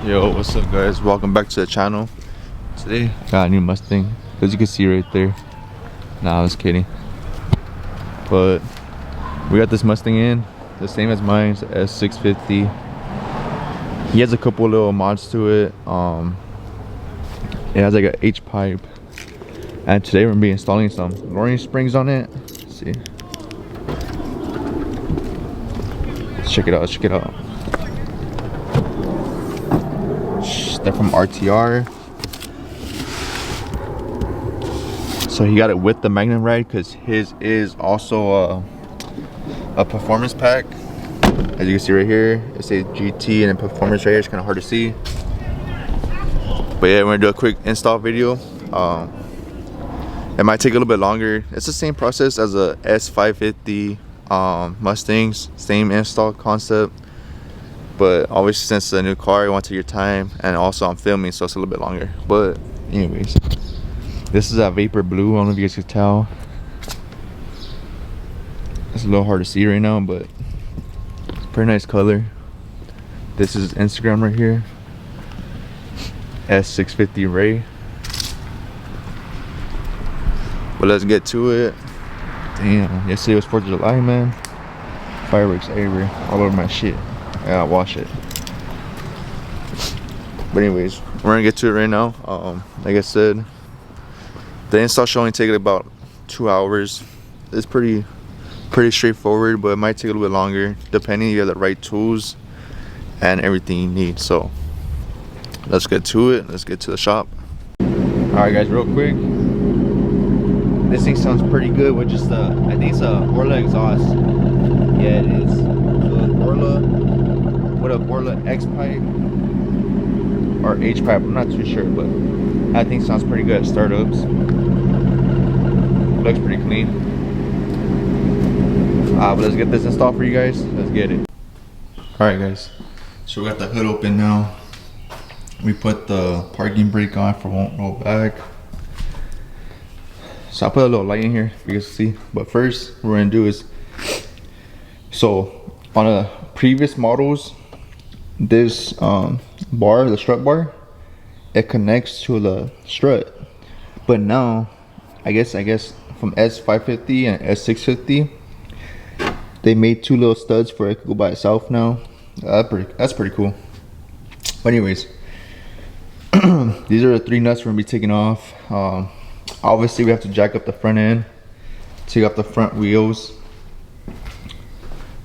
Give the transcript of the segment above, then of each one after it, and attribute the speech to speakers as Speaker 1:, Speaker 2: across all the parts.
Speaker 1: Yo, what's up guys? Welcome back to the channel. Today got a new Mustang, as you can see right there. Nah, I was kidding. But we got this Mustang in, the same as mine, it's S650. He has a couple little mods to it. It has like a H pipe. And today we're gonna be installing some lowering springs on it. Let's see. Let's check it out, let's check it out. They're from RTR. So he got it with the Magnum ride because his is also a performance pack. As you can see right here, it says GT and then performance right here. It's kind of hard to see. But yeah, we're gonna do a quick install video. It might take a little bit longer. It's the same process as a S550 Mustangs, same install concept. But obviously since it's a new car, you want to take your time, and also I'm filming, so it's a little bit longer. But anyways, this is a vapor blue. I don't know if you guys can tell. It's a little hard to see right now, but it's a pretty nice color. This is Instagram right here, S650 Ray. But let's get to it. Damn, yesterday was 4th of July, man. Fireworks everywhere, all over my shit. I gotta wash it. But anyways, we're gonna get to it right now. Like I said, the install should only take about 2 hours. It's pretty straightforward, but it might take a little bit longer depending if you have the right tools and everything you need. So let's get to it. Let's get to the shop. Alright guys, real quick, this thing sounds pretty good with just I think it's a Orla exhaust. Yeah, it is. So Orla with a Orla X pipe or H pipe, I'm not too sure, but I think sounds pretty good at startups. Looks pretty clean. But let's get this installed for you guys. Let's get it. Alright guys, so we got the hood open now. We put the parking brake on for won't roll back. So I put a little light in here for you guys to see. But first, what we're gonna do is, so on the previous models, this bar, the strut bar, it connects to the strut. But now, I guess from S550 and S650, they made two little studs for it to go by itself now. That's pretty cool. But anyways, these are the 3 nuts we're gonna be taking off. Obviously we have to jack up the front end, take off the front wheels.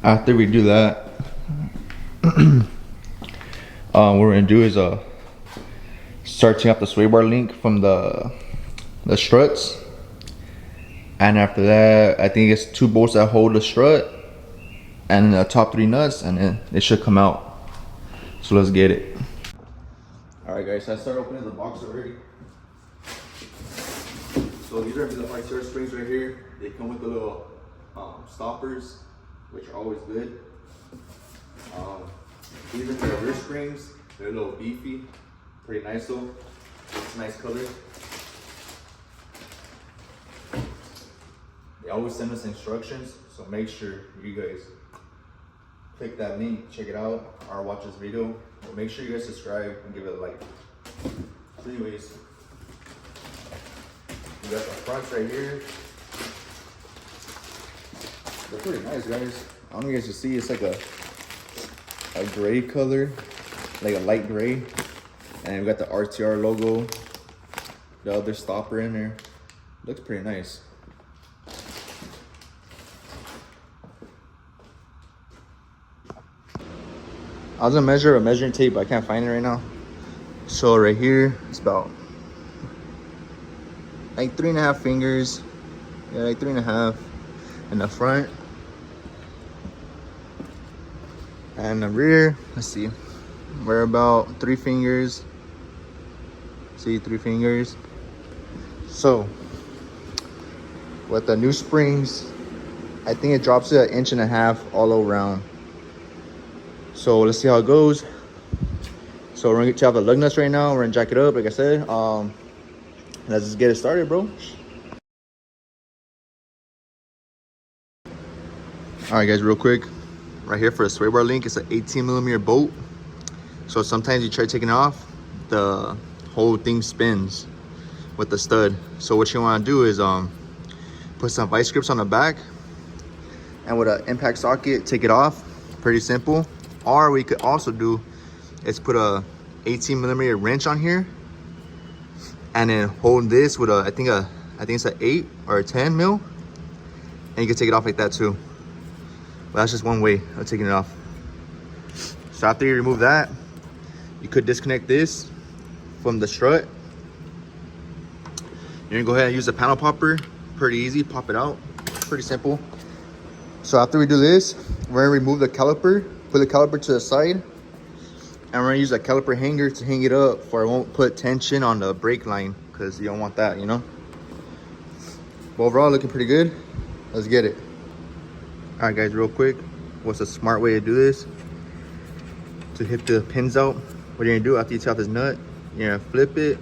Speaker 1: After we do that, what we're gonna do is start taking off the sway bar link from the struts. And after that, I think it's 2 bolts that hold the strut and the top 3 nuts, and then it should come out. So let's get it. Alright guys, so I started opening the box already. So these are the RTR springs right here. They come with the little stoppers, which are always good. These are the rear springs. They're a little beefy, pretty nice though. It's a nice color. They always send us instructions, so make sure you guys click that link, check it out, or watch this video. But make sure you guys subscribe and give it a like. So anyways, we got the fronts right here. They're pretty nice, guys. I don't know if you guys can see, it's like a gray color, like a light gray. And we got the RTR logo, the other stopper in there. Looks pretty nice. I was gonna measure a measuring tape, but I can't find it right now. So right here, it's about like 3.5 fingers. Yeah, like 3.5 in the front. And the rear, let's see, we're about 3 fingers. See, 3 fingers. So with the new springs, I think it drops to 1.5 inches all around. So let's see how it goes. So we're gonna get to have the lug nuts right now. We're gonna jack it up, like I said. Let's just get it started, bro. All right, guys, real quick. Right here for the sway bar link, it's an 18mm bolt. So sometimes you try taking it off, the whole thing spins with the stud. So what you want to do is put some vice grips on the back, and with an impact socket, take it off. Pretty simple. Or we could also do is put a 18mm wrench on here, and then hold this with a I think it's an 8 or a 10 mil, and you can take it off like that too. But that's just one way of taking it off. So after you remove that, you could disconnect this from the strut. You're gonna go ahead and use a panel popper. Pretty easy, pop it out, pretty simple. So after we do this, we're gonna remove the caliper, put the caliper to the side, and we're gonna use a caliper hanger to hang it up for it won't put tension on the brake line, because you don't want that, you know. But overall, looking pretty good. Let's get it. All right guys, real quick, what's a smart way to do this? To hit the pins out, what you're gonna do after you take off this nut, you're gonna flip it,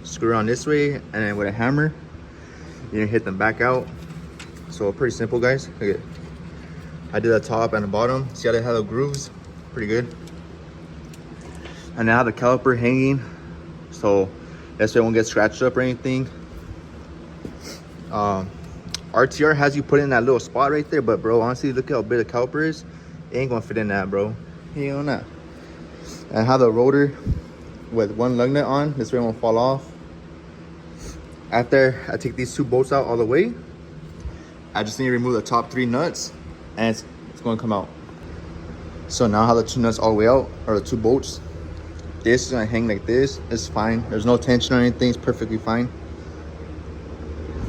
Speaker 1: screw it on this way, and then with a hammer, you're gonna hit them back out. So pretty simple, guys. Look at, I did the top and the bottom. See how they have the grooves? Pretty good. And now the caliper hanging, so that's why it won't get scratched up or anything. RTR has you put in that little spot right there, but bro, honestly, look at how big the caliper is. It ain't gonna fit in that, bro. Hell no. And I have the rotor with one lug nut on, this way it won't fall off. After I take these 2 bolts out all the way, I just need to remove the top 3 nuts, and it's going to come out. So now I have the 2 nuts all the way out, or the 2 bolts. This is going to hang like this. It's fine. There's no tension or anything. It's perfectly fine.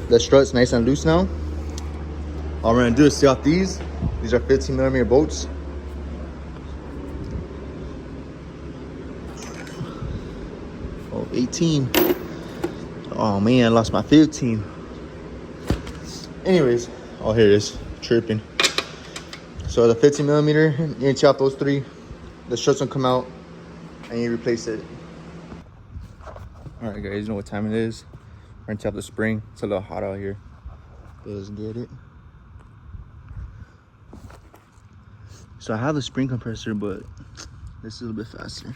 Speaker 1: The strut's nice and loose now. All we're going to do is see off these. These are 15mm bolts. Oh, 18. Oh man, I lost my 15. Anyways, oh, here it is, tripping. So the 15mm, you're gonna take out those 3. The struts will come out, and you replace it. All right, guys, you know what time it is. We're gonna take out the spring. It's a little hot out here. Let's get it. So I have the spring compressor, but this is a little bit faster.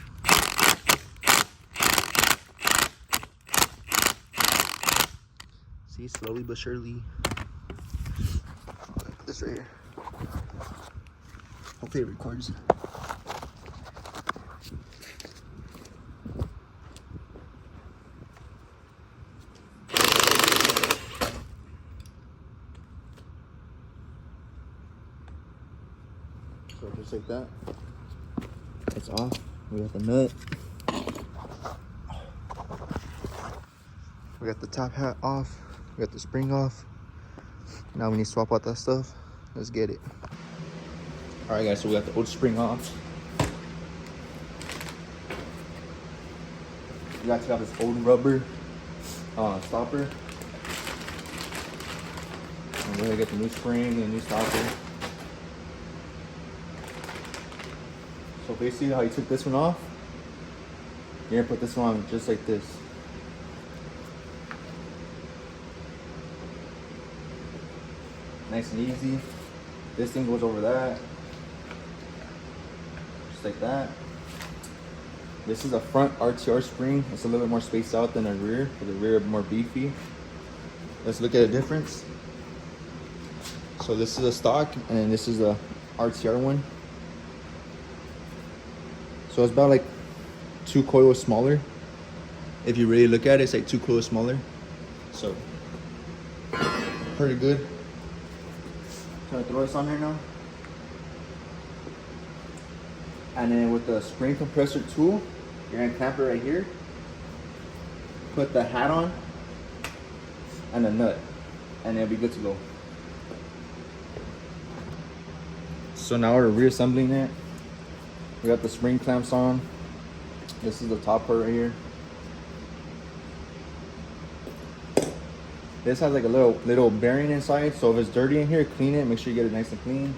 Speaker 1: See, slowly but surely. Put this right here. Hopefully it records. So just like that. It's off. We got the nut. We got the top hat off. We got the spring off. Now we need to swap out that stuff. Let's get it. All right, guys, so we got the old spring off. We got to take out this old rubber stopper. And we're gonna get the new spring and the new stopper. So basically how you took this one off, you're gonna put this one on just like this. Nice and easy. This thing goes over that. Just like that. This is a front RTR spring. It's a little bit more spaced out than a rear, for the rear more beefy. Let's look at the difference. So this is a stock, and then this is a RTR one. So it's about like 2 coils smaller. If you really look at it, it's like 2 coils smaller. So pretty good. Gonna throw this on there now. And then with the spring compressor tool, you're gonna clamp it right here. Put the hat on and the nut, and it'll be good to go. So now we're reassembling it. We got the spring clamps on. This is the top part right here. This has like a little bearing inside, so if it's dirty in here, clean it. Make sure you get it nice and clean.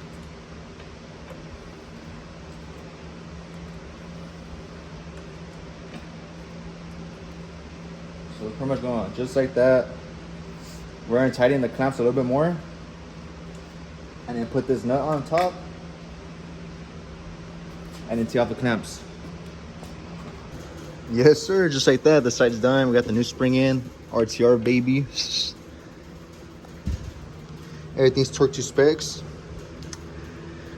Speaker 1: So we're pretty much going just like that. We're gonna tighten the clamps a little bit more, and then put this nut on top, and then take off the clamps.
Speaker 2: Yes, sir. Just like that. The side's done. We got the new spring in. RTR, baby. Everything's torque to specs.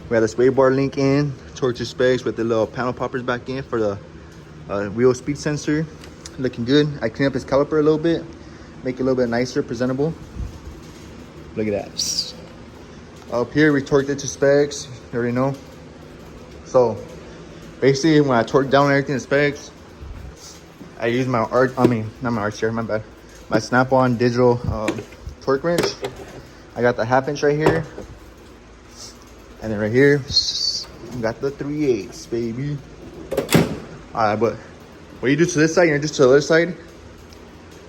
Speaker 2: We have the sway bar link in. Torque to specs with the little panel poppers back in for the wheel speed sensor. Looking good. I cleaned up his caliper a little bit. Make it a little bit nicer, presentable. Look at that. Up here, we torqued it to specs. You already know. So, basically, when I torque down everything to specs, I use my not my RTR, my bad. My Snap-on digital torque wrench. I got the 1/2 inch right here. And then right here, I got the 3/8, baby. Alright, but what you do to this side, you're gonna do to the other side.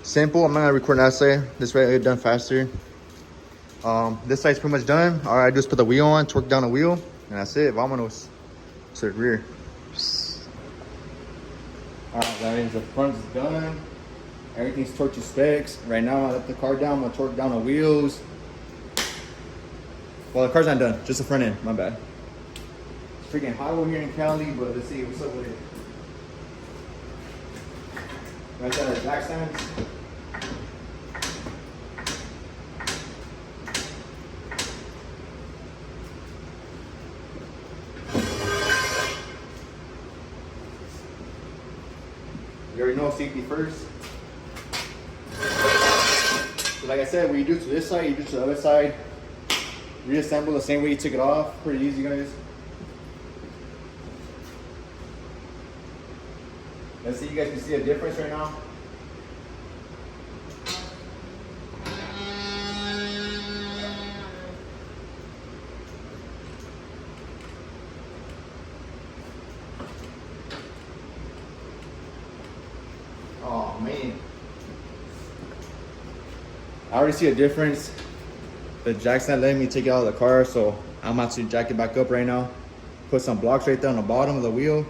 Speaker 2: Simple, I'm not gonna record that side. This way I get it done faster. This side's pretty much done. All I do is put the wheel on, torque down the wheel, and that's it. Vamonos to the rear. All right, that means the front is done. Everything's torqued to specs. Right now, I let the car down. I'm gonna torque down the wheels. Well, the car's not done, just the front end. My bad. It's freaking hot over here in Cali, but let's see what's up with it. Right there, the jack stands. You already know safety first. So like I said, when you do to this side, you do to the other side. Reassemble the same way you took it off. Pretty easy, guys. Let's see, you guys can see a difference right now. Oh man, I already see a difference. The jack's not letting me take it out of the car, so I'm about to jack it back up right now. Put some blocks right there on the bottom of the wheel.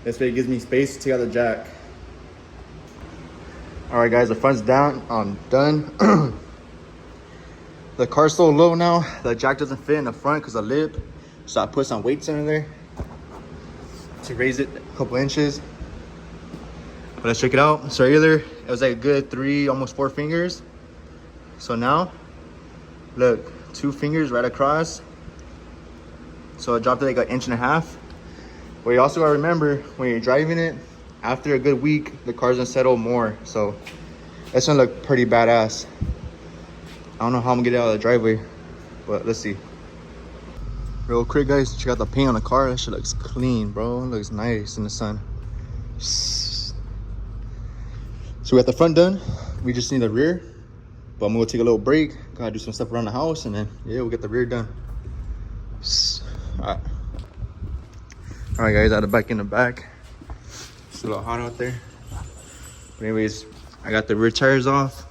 Speaker 2: This way it gives me space to take out the jack. All right, guys, the front's down. I'm done. The car's so low now, the jack doesn't fit in the front because of the lip. So I put some weights under there to raise it a couple inches. But let's check it out. So either it was like a good 3, almost 4 fingers. So now, look, 2 fingers right across. So I dropped it like 1.5 inches. But you also gotta remember, when you're driving it, after a good week, the car's gonna settle more. So that's gonna look pretty badass. I don't know how I'm gonna get it out of the driveway, but let's see. Real quick, guys, check out the paint on the car. That shit looks clean, bro. It looks nice in the sun. So we got the front done. We just need the rear. But I'm gonna take a little break. Gotta do some stuff around the house, and then yeah, we'll get the rear done. All right, guys, out of back in the back. It's a little hot out there. But anyways, I got the rear tires off.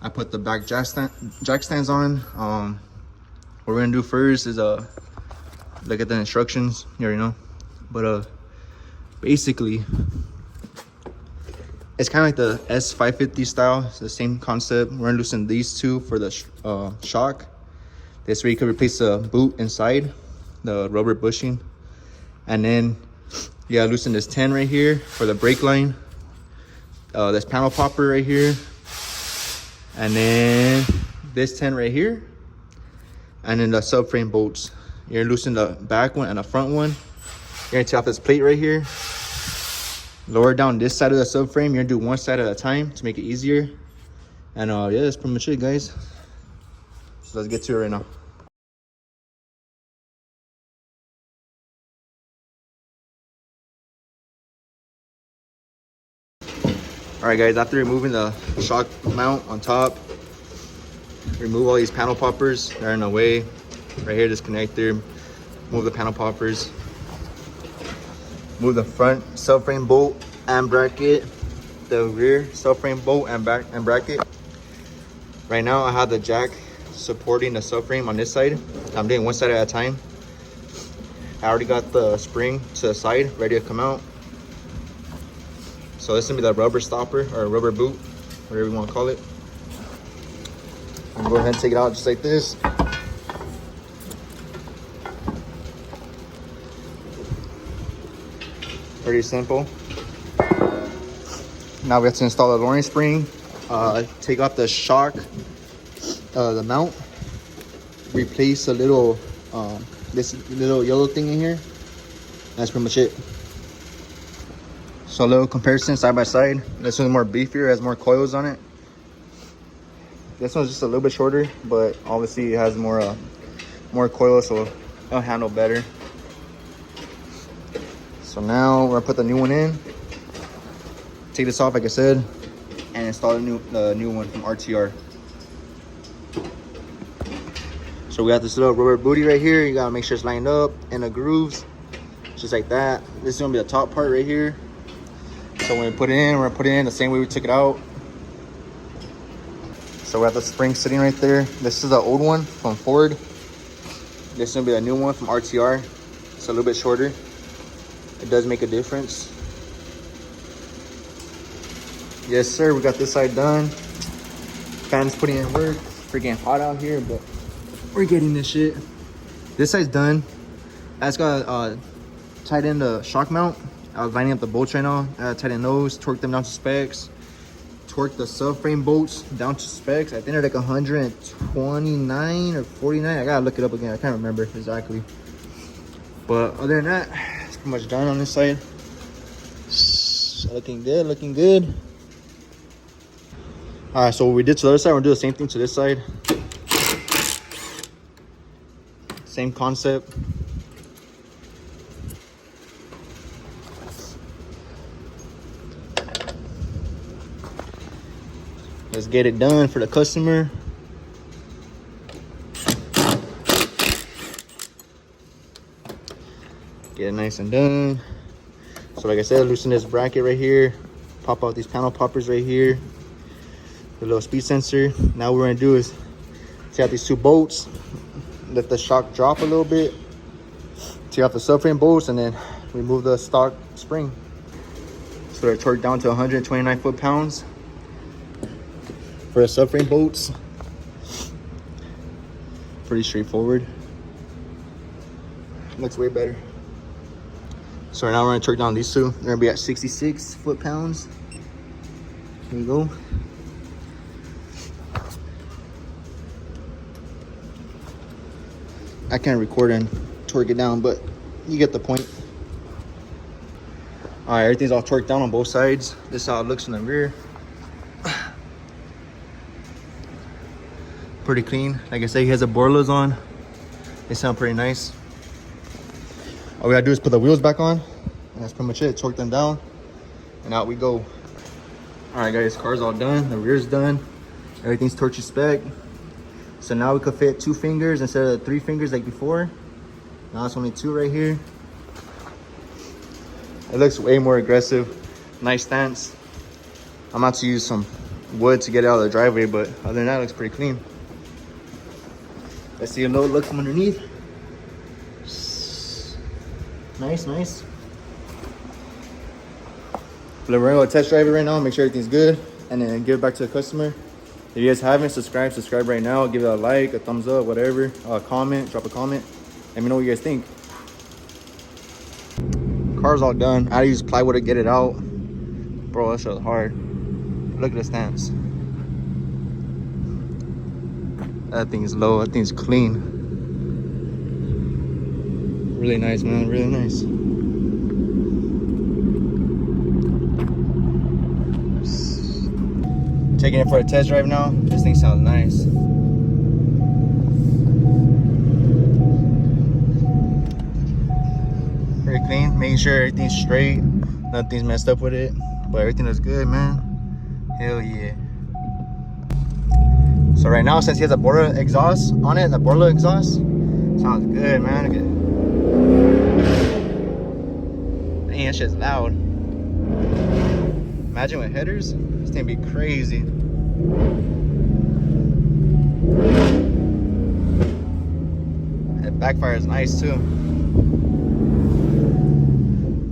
Speaker 2: I put the back jack stands on. What we're gonna do first is look at the instructions. You already know. But basically, it's kind of like the S550 style. It's the same concept. We're gonna loosen these two for the shock. This way you can replace the boot inside, the rubber bushing. And then you gotta loosen this 10 right here for the brake line. This panel popper right here. And then this 10 right here. And then the subframe bolts. You're gonna loosen the back one and the front one. You're gonna take off this plate right here. Lower down this side of the subframe. You're gonna do one side at a time to make it easier. And yeah, that's pretty much it, guys. So let's get to it right now. All right, guys, after removing the shock mount on top, remove all these panel poppers. They're in the way. Right here, this connector. Move the panel poppers. Move the front subframe bolt and bracket. The rear subframe bolt and bracket. Right now, I have the jack supporting the subframe on this side. I'm doing one side at a time. I already got the spring to the side, ready to come out. So this is gonna be the rubber stopper or rubber boot, whatever you want to call it. I'm gonna go ahead and take it out just like this. Pretty simple. Now we have to install the lowering spring, take off the shock, the mount, replace a little, this little yellow thing in here. That's pretty much it. So a little comparison side by side. This one's more beefier, has more coils on it. This one's just a little bit shorter, but obviously it has more coils, so it'll handle better. So now we're gonna put the new one in. Take this off, like I said, and install the new one from RTR. So we got this little rubber booty right here. You gotta make sure it's lined up in the grooves, just like that. This is gonna be the top part right here. So when we put it in, we're gonna put it in the same way we took it out. So we have the spring sitting right there. This is the old one from Ford. This is gonna be the new one from RTR. It's a little bit shorter. It does make a difference. Yes, sir, we got this side done. Fans putting in work. Freaking hot out here, but we're getting this shit. This side's done. That's got tied in the shock mount. I was lining up the bolts right now. I tied in those, torqued them down to specs. Torqued the subframe bolts down to specs. I think they're like 129 or 49. I gotta look it up again. I can't remember exactly. But other than that, it's pretty much done on this side. Looking good, looking good. All right, so what we did to the other side, we're gonna do the same thing to this side. Same concept. Let's get it done for the customer. Get it nice and done. So like I said, loosen this bracket right here. Pop out these panel poppers right here. The little speed sensor. Now what we're gonna do is take out these two bolts, let the shock drop a little bit, take out the subframe bolts, and then remove the stock spring. So they're torqued down to 129 foot-pounds for the subframe bolts. Pretty straightforward. Looks way better. So right now we're gonna torque down these two. They're gonna be at 66 foot-pounds. Here we go. I can't record and torque it down, but you get the point. All right, everything's all torqued down on both sides. This is how it looks in the rear. Pretty clean. Like I said, he has the Borlas on. They sound pretty nice. All we gotta do is put the wheels back on, and that's pretty much it. Torque them down, and out we go. All right, guys, car's all done. The rear's done. Everything's torqued to spec. So now we could fit 2 fingers instead of 3 fingers like before. Now it's only 2 right here. It looks way more aggressive. Nice stance. I'm about to use some wood to get it out of the driveway, but other than that, it looks pretty clean. Let's see a little look from underneath. Nice, nice. We're gonna go test drive it right now, make sure everything's good, and then give it back to the customer. If you guys haven't subscribe right now. Give it a like, a thumbs up, whatever. Comment, drop a comment. Let me know what you guys think. Car's all done. I use plywood to get it out. Bro, that shit was hard. Look at the stance. That thing's low. That thing's clean. Really nice, man. Really nice. Taking it for a test drive now. This thing sounds nice. Pretty clean. Making sure everything's straight. Nothing's messed up with it. But everything looks good, man. Hell yeah. So right now, since he has a Borla exhaust on it, the Borla exhaust, sounds good, man. Look at dang, that shit's loud. Imagine with headers. This thing be crazy. That backfire is nice too.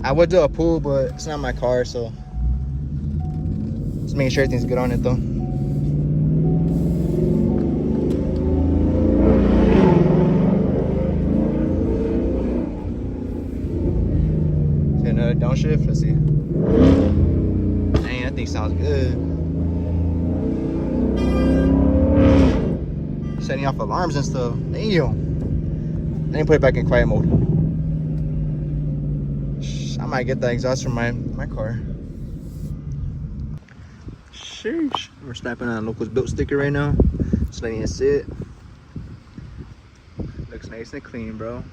Speaker 2: I would do a pull, but it's not my car, so just making sure everything's good on it though. Another downshift. Let's see. Dang, that thing sounds good. Setting off alarms and stuff. Damn. Let me put it back in quiet mode. I might get the exhaust from my car. Sheesh. We're snapping on a Locos built sticker right now. Just letting it sit. Looks nice and clean, bro.